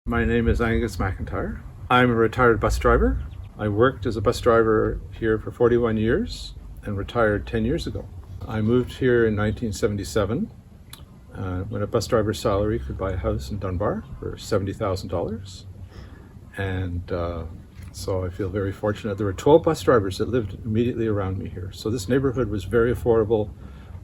My name is Angus McIntyre. I'm a retired bus driver. I worked as a bus driver here for 41 years and retired 10 years ago. I moved here in 1977 when a bus driver's salary could buy a house in Dunbar for $70,000. And so I feel very fortunate. There were 12 bus drivers that lived immediately around me here. So this neighborhood was very affordable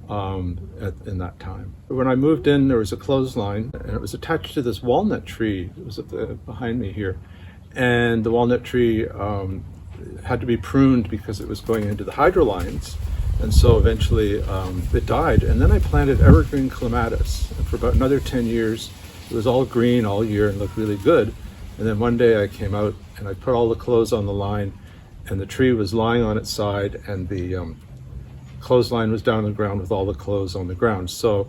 in that time. When I moved in, there was a clothesline and it was attached to this walnut tree. It was behind me here. And the walnut tree had to be pruned because it was going into the hydro lines. And so eventually it died. And then I planted evergreen clematis. And for about another 10 years, it was all green all year and looked really good. And then one day I came out and I put all the clothes on the line and the tree was lying on its side and the clothesline was down on the ground with all the clothes on the ground. So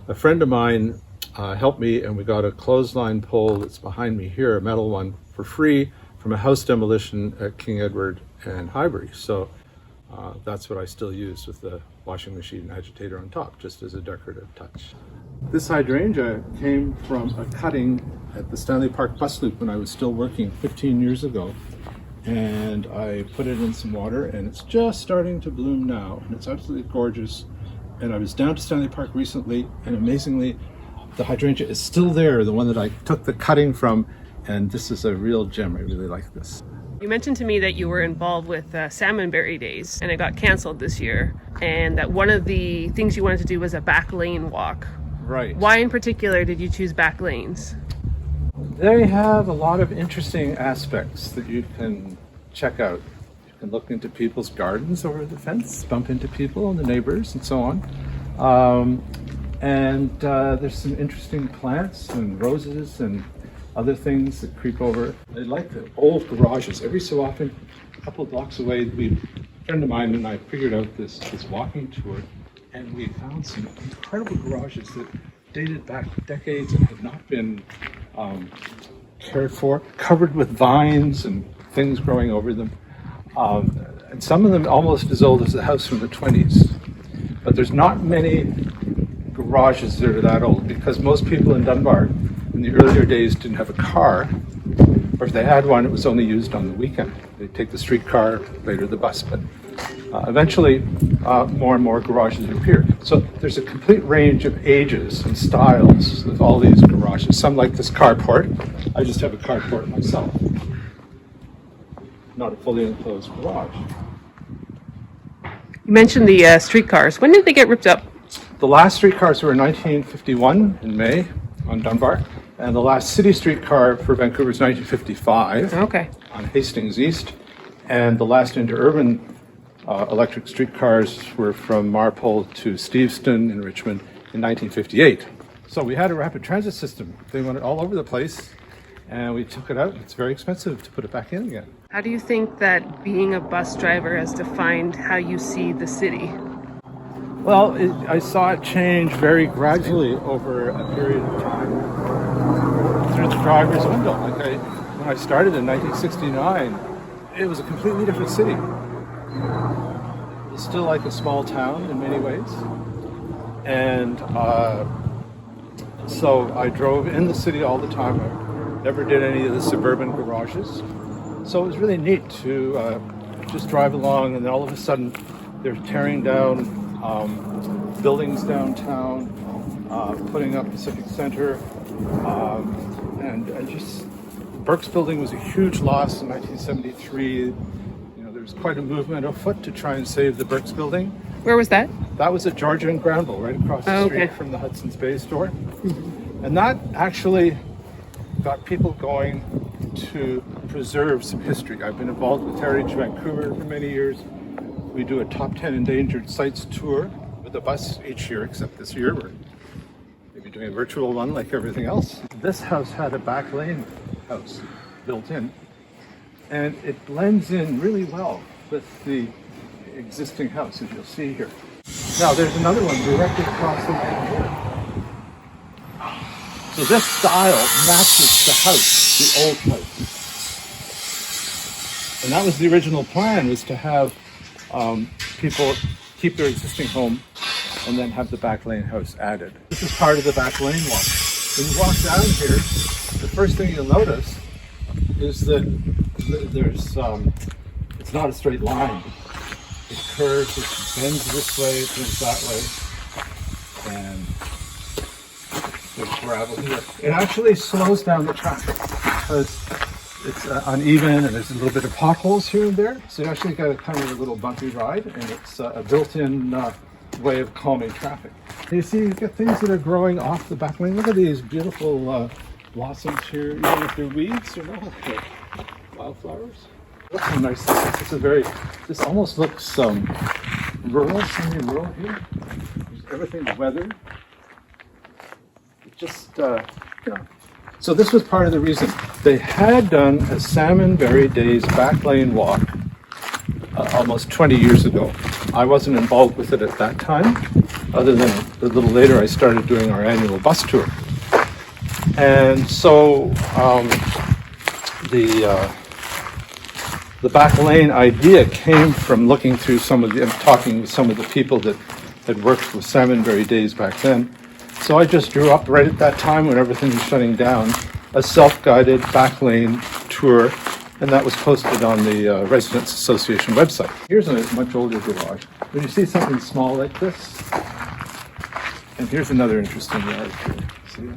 a friend of mine helped me and we got a clothesline pole that's behind me here, a metal one, for free from a house demolition at King Edward and Highbury. So that's what I still use with the washing machine agitator on top, just as a decorative touch. This hydrangea came from a cutting at the Stanley Park bus loop when I was still working 15 years ago. And I put it in some water and it's just starting to bloom now and it's absolutely gorgeous. And I was down to Stanley Park recently and amazingly the hydrangea is still there, the one that I took the cutting from, and this is a real gem. I really like this. You mentioned to me that you were involved with Salmonberry Days and it got canceled this year, and that one of the things you wanted to do was a back lane walk. Right. Why in particular did you choose back lanes? They have a lot of interesting aspects that you can check out. You can look into people's gardens over the fence, bump into people and the neighbors and so on. There's some interesting plants and roses and other things that creep over. I like the old garages. Every so often, a couple of blocks away, a friend of mine and I figured out this walking tour, and we found some incredible garages that dated back decades and had not been cared for, covered with vines and things growing over them. And some of them almost as old as the house from the 20s. But there's not many garages that are that old because most people in Dunbar in the earlier days didn't have a car, or if they had one, it was only used on the weekend. They'd take the streetcar, later the bus, but eventually more and more garages appeared. So there's a complete range of ages and styles with all these garages. Some like this carport. I just have a carport myself, not a fully enclosed garage. You mentioned the streetcars. When did they get ripped up? The last streetcars were in 1951 in May on Dunbar, and the last city streetcar for Vancouver is 1955 Okay. on Hastings East, and the last interurban electric streetcars were from Marpole to Steveston in Richmond in 1958. So we had a rapid transit system. They went all over the place, and we took it out. It's very expensive to put it back in again. How do you think that being a bus driver has defined how you see the city? Well, I saw it change very gradually over a period of time through the driver's window. When I started in 1969, it was a completely different city. It was still like a small town in many ways. And so I drove in the city all the time. I never did any of the suburban garages. So it was really neat to just drive along, and then all of a sudden they're tearing down buildings downtown, putting up Pacific Center, and just Burke's Building was a huge loss in 1973. There was quite a movement afoot to try and save the Burke's Building. Where was that? That was at Georgia and Granville, right across the street from the Hudson's Bay store. Mm-hmm. And that actually got people going to preserve some history. I've been involved with Heritage Vancouver for many years. We do a top 10 endangered sites tour with a bus each year, except this year we're maybe doing a virtual one like everything else. This house had a back lane house built in, and it blends in really well with the existing house, as you'll see here. Now there's another one directly across the way here. So this style matches the house, the old house. And that was the original plan, was to have people keep their existing home and then have the back lane house added. This is part of the back lane walk. When you walk down here, the first thing you'll notice is that there's it's not a straight line. It curves, it bends this way, it bends that way, and there's gravel here. It actually slows down the traffic because it's uneven and there's a little bit of potholes here and there. So you actually got a kind of a little bumpy ride, and it's a built-in way of calming traffic. You see, you've got things that are growing off the back lane. Look at these beautiful blossoms here, even if they're weeds, you know, like wildflowers. Look how nice this is. This almost looks rural, semi-rural here. Everything's weathered. It just, So this was part of the reason. They had done a Salmonberry Days back lane walk almost 20 years ago. I wasn't involved with it at that time, other than a little later I started doing our annual bus tour. And so the back lane idea came from looking through talking with some of the people that had worked with Salmonberry Days back then. So I just drew up right at that time when everything was shutting down, a self-guided back lane tour, and that was posted on the Residents Association website. Here's a much older garage. When you see something small like this, and here's another interesting yard here. See?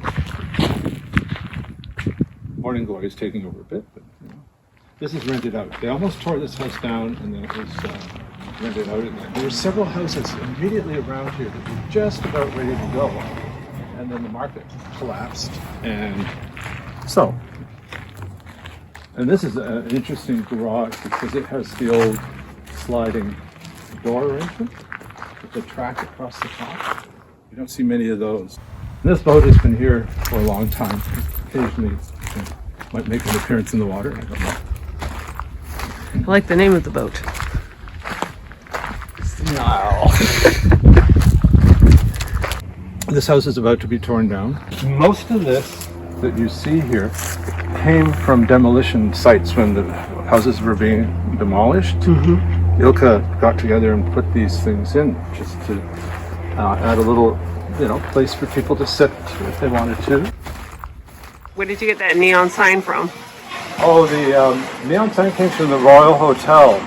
Morning Glory is taking over a bit, but you know, this is rented out. They almost tore this house down, and then it was rented out. And there were several houses immediately around here that were just about ready to go, and then the market collapsed. And this is an interesting garage because it has the old sliding door arrangement with the track across the top. You don't see many of those. And this boat has been here for a long time. Occasionally it might make an appearance in the water, I don't know. I like the name of the boat. No. This house is about to be torn down. Most of this that you see here came from demolition sites when the houses were being demolished. Mm-hmm. Ilka got together and put these things in just to add a little, place for people to sit if they wanted to. Where did you get that neon sign from? Oh, the neon sign came from the Royal Hotel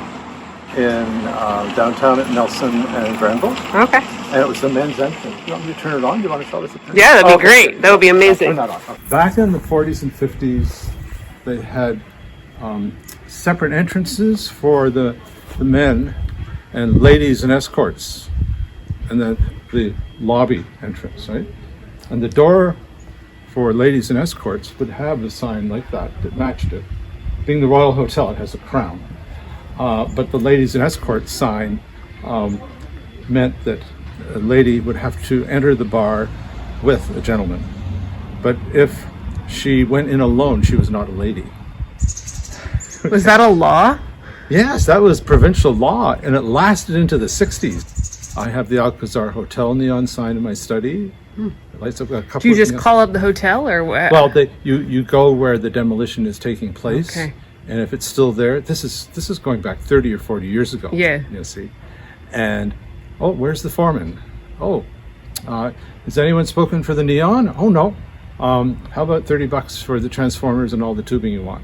in downtown at Nelson and Granville. Okay. And it was the men's entrance. You want me to turn it on? Do you want to tell us? Yeah, that'd be great. That would be amazing. Turn that on. Back in the 40s and 50s, they had separate entrances for the men and ladies and escorts, and then the lobby entrance, right? And the door for ladies and escorts would have a sign like that matched it. Being the Royal Hotel, it has a crown. But the ladies and escorts sign meant that a lady would have to enter the bar with a gentleman. But if she went in alone, she was not a lady. Was that a law? Yes, that was provincial law, and it lasted into the 60s. I have the Alcazar Hotel neon sign in my study. It lights up a couple. Do you just call up the hotel or what? Well, you go where the demolition is taking place. Okay. And if it's still there, this is going back 30 or 40 years ago. Yeah. You see. And, oh, where's the foreman? Oh, has anyone spoken for the neon? Oh, no. How about $30 for the transformers and all the tubing you want?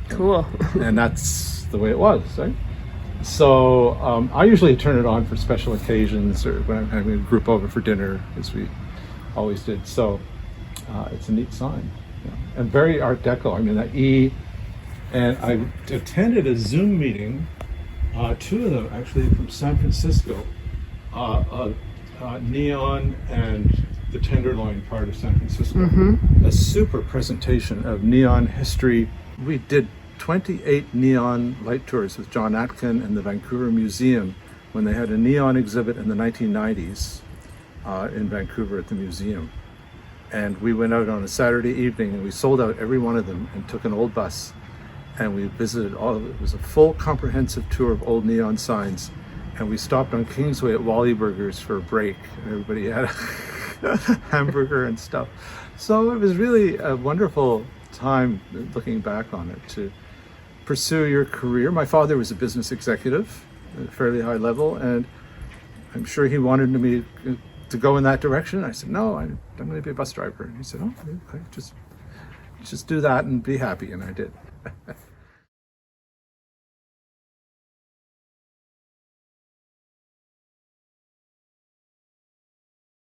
Cool. And that's the way it was, right? So I usually turn it on for special occasions or when I'm having a group over for dinner, as we always did. So it's a neat sign. Yeah. And very Art Deco. I mean, that E. And I attended a Zoom meeting, two of them actually from San Francisco, Neon and the Tenderloin part of San Francisco. Mm-hmm. A super presentation of neon history. We did 28 neon light tours with John Atkin and the Vancouver Museum when they had a neon exhibit in the 1990s in Vancouver at the museum. And we went out on a Saturday evening and we sold out every one of them and took an old bus. And we visited all of it. It was a full comprehensive tour of old neon signs. And we stopped on Kingsway at Wally Burgers for a break. And everybody had a hamburger and stuff. So it was really a wonderful time looking back on it to pursue your career. My father was a business executive at a fairly high level. And I'm sure he wanted me to go in that direction. I said, no, I'm going to be a bus driver. And he said, oh, okay, just just do that and be happy. And I did.